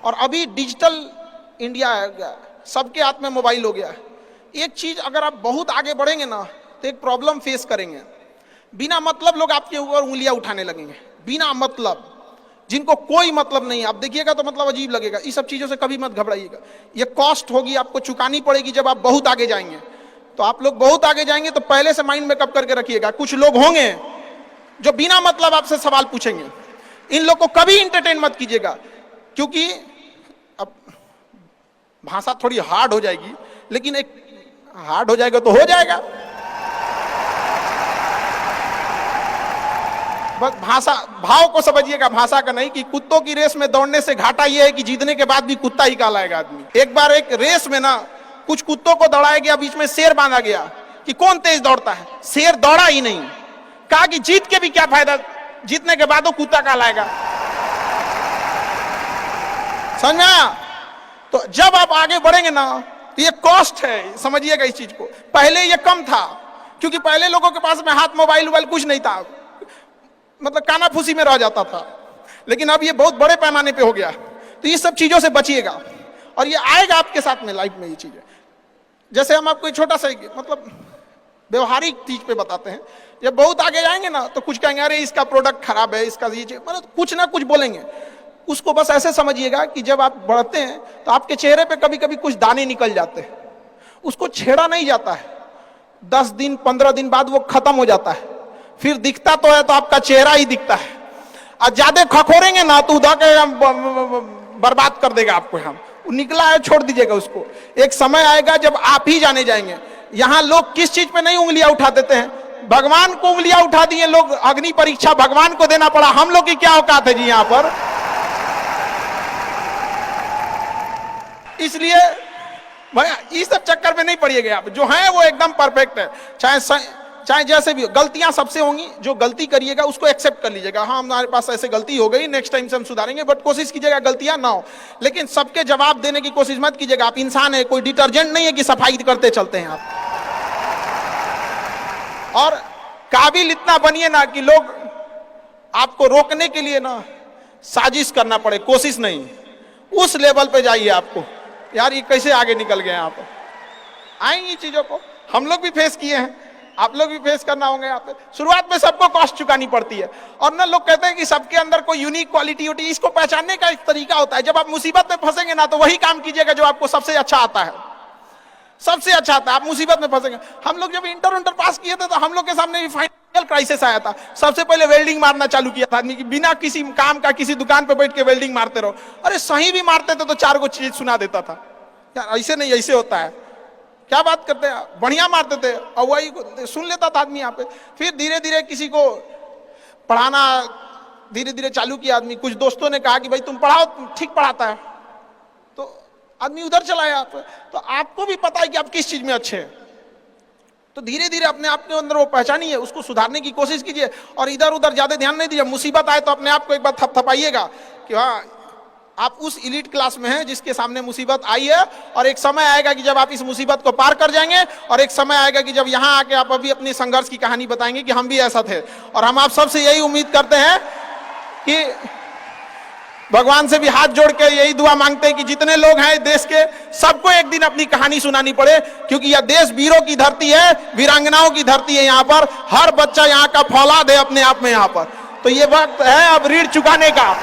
और अभी digital India आ गया, सबके हाथ में मोबाइल हो गया। एक चीज अगर आप बहुत आगे बढ़ेंगे ना तो एक प्रॉब्लम फेस करेंगे। बिना मतलब लोग आपके ऊपर उंगलियां उठाने लगेंगे, बिना मतलब, जिनको कोई मतलब नहीं है। आप देखिएगा तो मतलब अजीब लगेगा। इस सब चीजों से कभी मत घबराइएगा। ये कॉस्ट होगी, आपको चुकानी पड़ेगी जब आप बहुत आगे जाएंगे। तो आप लोग बहुत आगे जाएंगे तो पहले से माइंड में कब करके रखिएगा, कुछ लोग होंगे जो बिना मतलब आपसे सवाल पूछेंगे। इन लोग को कभी इंटरटेन मत कीजिएगा, क्योंकि अब भाषा थोड़ी हार्ड हो जाएगी, लेकिन एक हार्ड हो जाएगा तो हो जाएगा। बस भाषा, भाव को समझिएगा, भाषा का नहीं। कि कुत्तों की रेस में दौड़ने से घाटा यह है कि जीतने के बाद भी कुत्ता ही कहलाएगा आदमी। एक बार एक रेस में ना कुछ कुत्तों को दौड़ाया गया, बीच में शेर बांधा गया कि कौन तेज दौड़ता है। शेर दौड़ा ही नहीं, कहा कि जीत के भी क्या फायदा, जीतने के बाद वो कुत्ता कहलाएगा। समझ में? तो जब आप आगे बढ़ेंगे ना तो ये कॉस्ट है, समझिएगा इस चीज को। पहले ये कम था, क्योंकि पहले लोगों के पास में हाथ मोबाइल वोबाइल कुछ नहीं था, मतलब कानाफूसी में रह जाता था। लेकिन अब ये बहुत बड़े पैमाने पे हो गया। तो ये सब चीजों से बचिएगा, और ये आएगा आपके साथ में लाइफ में। ये चीजें जैसे हम आपको छोटा सा मतलब व्यवहारिक चीज पे बताते हैं। जब बहुत आगे जाएंगे ना तो कुछ कहेंगे अरे इसका प्रोडक्ट खराब है, इसका ये चीज, मतलब कुछ ना कुछ बोलेंगे। उसको बस ऐसे समझिएगा कि जब आप बढ़ते हैं तो आपके चेहरे पे कभी कभी कुछ दाने निकल जाते हैं, उसको छेड़ा नहीं जाता है। 10 दिन 15 दिन बाद वो खत्म हो जाता है, फिर दिखता तो है तो आपका चेहरा ही दिखता है। और ज्यादा खखोरेंगे ना तो उधर के बर्बाद कर देगा आपको। हम निकला है, छोड़ दीजिएगा उसको। एक समय आएगा जब आप ही जाने जाएंगे। यहाँ लोग किस चीज पे नहीं उंगलियां उठा देते हैं, भगवान को उंगलियां उठा दिए लोग। अग्नि परीक्षा भगवान को देना पड़ा, हम लोग की क्या औकात है जी यहाँ पर। इसलिए भैया इस सब चक्कर में नहीं पड़िएगा आप। जो है वो एकदम परफेक्ट है, चाहे जैसे भी हो। गलतियां सबसे होंगी, जो गलती करिएगा उसको एक्सेप्ट कर लीजिएगा। हाँ हमारे पास ऐसे गलती हो गई, नेक्स्ट टाइम से हम सुधारेंगे, बट कोशिश कीजिएगा गलतियां ना हो। लेकिन सबके जवाब देने की कोशिश मत कीजिएगा। आप इंसान है, कोई डिटर्जेंट नहीं है कि सफाई करते चलते हैं आप। और काबिल इतना बनिए ना कि लोग आपको रोकने के लिए ना साजिश करना पड़े, कोशिश नहीं। उस लेवल पे जाइए आपको, यार ये कैसे आगे निकल गए यहाँ पर। आएंगी चीजों को, हम लोग भी फेस किए हैं, आप लोग भी फेस करना होंगे। यहाँ पे शुरुआत में सबको कॉस्ट चुकानी पड़ती है। और ना लोग कहते हैं कि सबके अंदर कोई यूनिक क्वालिटी होती है, इसको पहचानने का एक तरीका होता है। जब आप मुसीबत में फंसेंगे ना तो वही काम कीजिएगा जो आपको सबसे अच्छा आता है, सबसे अच्छा आता है। आप मुसीबत में फंसेंगे। हम लोग जब इंटर पास किए थे तो हम लोग के सामने भी फाइनल क्राइसिस आया था। सबसे पहले वेल्डिंग मारना चालू किया था आदमी की, बिना किसी काम का किसी दुकान पे बैठ के वेल्डिंग मारते रहो। अरे सही भी मारते थे तो 4 को चीज सुना देता था, यार ऐसे नहीं ऐसे होता है, क्या बात करते हैं, बढ़िया मारते थे। और वही सुन लेता था आदमी यहाँ पे। फिर धीरे धीरे किसी को पढ़ाना धीरे धीरे चालू किया आदमी। कुछ दोस्तों ने कहा कि भाई तुम पढ़ाओ, ठीक पढ़ाता है, तो आदमी उधर चला गया। तो आपको भी पता है कि आप किस चीज में अच्छे हैं, तो धीरे धीरे अपने आप के अंदर वो पहचानिए, उसको सुधारने की कोशिश कीजिए। और इधर उधर ज्यादा ध्यान नहीं दीजिए। मुसीबत आए तो अपने आप को एक बार थपथपाइएगा कि हाँ आप उस इलीट क्लास में हैं जिसके सामने मुसीबत आई है। और एक समय आएगा कि जब आप इस मुसीबत को पार कर जाएंगे, और एक समय आएगा कि जब यहाँ आके आप अभी अपनी संघर्ष की कहानी बताएंगे कि हम भी ऐसा थे। और हम आप सबसे यही उम्मीद करते हैं कि भगवान से भी हाथ जोड़ के यही दुआ मांगते हैं कि जितने लोग हैं देश के, सबको एक दिन अपनी कहानी सुनानी पड़े। क्योंकि यह देश वीरों की धरती है, वीरांगनाओं की धरती है। यहाँ पर हर बच्चा यहाँ का फौलाद है अपने आप में यहाँ पर। तो ये वक्त है अब ऋण चुकाने का।